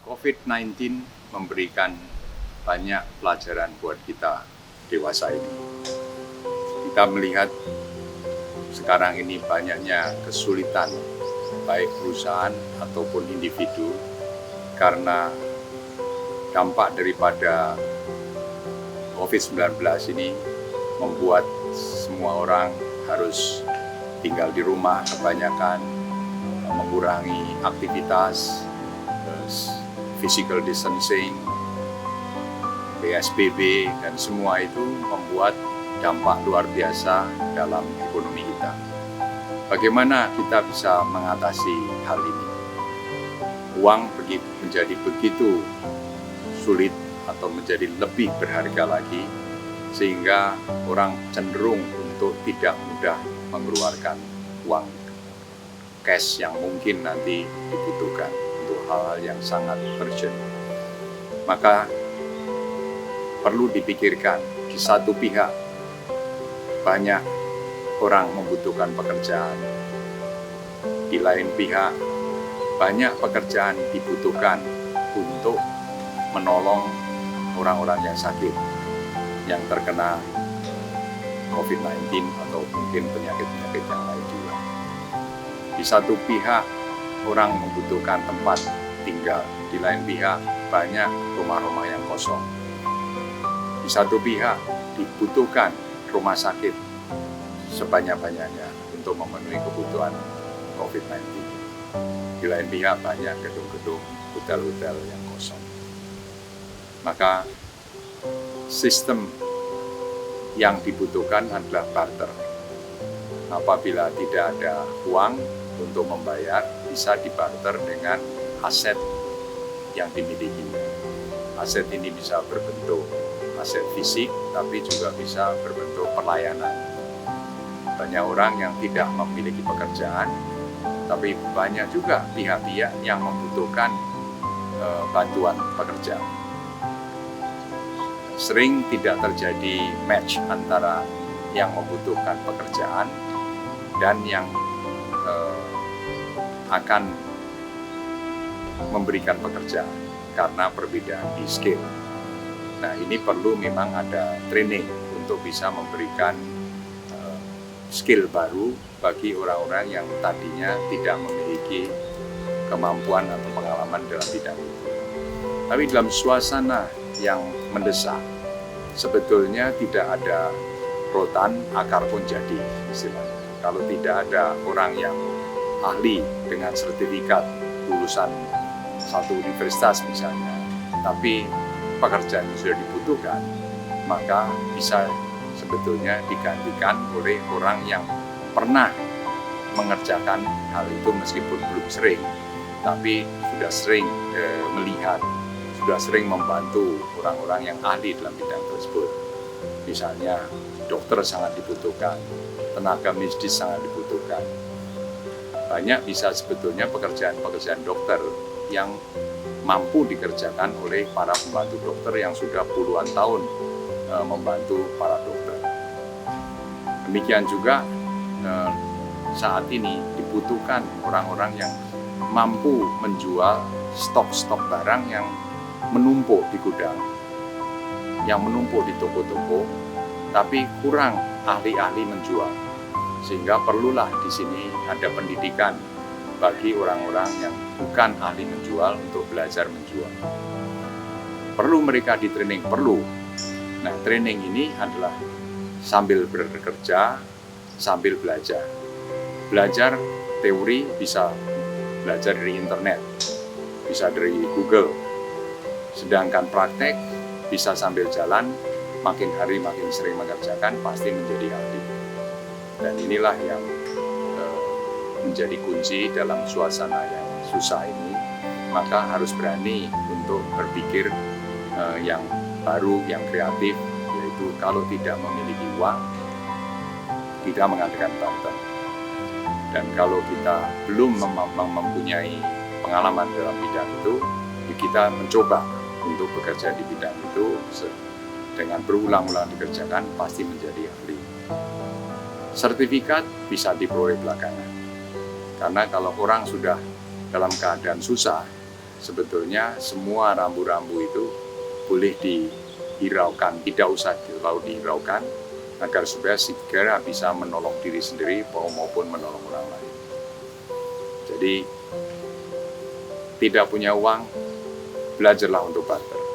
COVID-19 memberikan banyak pelajaran buat kita dewasa ini. Kita melihat sekarang ini banyaknya kesulitan baik perusahaan ataupun individu karena dampak daripada COVID-19 ini membuat semua orang harus tinggal di rumah kebanyakan, mengurangi aktivitas, physical distancing, PSBB, dan semua itu membuat dampak luar biasa dalam ekonomi kita. Bagaimana kita bisa mengatasi hal ini? Uang menjadi begitu sulit atau menjadi lebih berharga lagi, sehingga orang cenderung untuk tidak mudah mengeluarkan uang cash yang mungkin nanti dibutuhkan untuk hal-hal yang sangat urgent. Maka perlu dipikirkan, di satu pihak banyak orang membutuhkan pekerjaan, di lain pihak banyak pekerjaan dibutuhkan untuk menolong orang-orang yang sakit, yang terkena COVID-19 atau mungkin penyakit-penyakit yang lain juga. Di satu pihak orang membutuhkan tempat tinggal, di lain pihak banyak rumah-rumah yang kosong. Di satu pihak dibutuhkan rumah sakit sebanyak-banyaknya untuk memenuhi kebutuhan COVID-19. Di lain pihak banyak gedung-gedung, hotel-hotel yang kosong. Maka sistem yang dibutuhkan adalah barter. Apabila tidak ada uang untuk membayar, bisa dibarter dengan aset yang dimiliki. Aset ini bisa berbentuk aset fisik, tapi juga bisa berbentuk pelayanan. Banyak orang yang tidak memiliki pekerjaan, tapi banyak juga pihak-pihak yang membutuhkan bantuan pekerjaan. Sering tidak terjadi match antara yang membutuhkan pekerjaan dan yang akan memberikan pekerjaan karena perbedaan di skill. Nah, ini perlu memang ada training untuk bisa memberikan skill baru bagi orang-orang yang tadinya tidak memiliki kemampuan atau pengalaman dalam bidang itu. Tapi dalam suasana yang mendesak, sebetulnya tidak ada rotan, akar pun jadi istilahnya. Kalau tidak ada orang yang ahli dengan sertifikat lulusan satu universitas misalnya, tapi pekerjaan yang sudah dibutuhkan, maka bisa sebetulnya digantikan oleh orang yang pernah mengerjakan hal itu meskipun belum sering, tapi sudah sering melihat, sudah sering membantu orang-orang yang ahli dalam bidang tersebut. Misalnya dokter sangat dibutuhkan, tenaga medis sangat dibutuhkan. Banyak bisa sebetulnya pekerjaan-pekerjaan dokter yang mampu dikerjakan oleh para pembantu dokter yang sudah puluhan tahun membantu para dokter. Demikian juga saat ini dibutuhkan orang-orang yang mampu menjual stok-stok barang yang menumpuk di gudang, yang menumpuk di toko-toko, tapi kurang ahli-ahli menjual. Sehingga perlulah di sini ada pendidikan bagi orang-orang yang bukan ahli menjual untuk belajar menjual. Perlu mereka di training? Perlu. Nah, training ini adalah sambil bekerja, sambil belajar. Belajar teori bisa belajar dari internet, bisa dari Google. Sedangkan praktek bisa sambil jalan, makin hari makin sering mengerjakan, pasti menjadi ahli. Dan inilah yang menjadi kunci dalam suasana yang susah ini. Maka harus berani untuk berpikir yang baru, yang kreatif, yaitu kalau tidak memiliki uang, tidak mengadakan barter. Dan kalau kita belum mempunyai pengalaman dalam bidang itu, kita mencoba untuk bekerja di bidang itu dengan berulang-ulang dikerjakan, pasti menjadi ahli. Sertifikat bisa diperoleh belakangan. Karena kalau orang sudah dalam keadaan susah, sebetulnya semua rambu-rambu itu boleh dihiraukan, tidak usah terlalu dihiraukan, agar supaya segera bisa menolong diri sendiri maupun menolong orang lain. Jadi tidak punya uang, belajarlah untuk barter.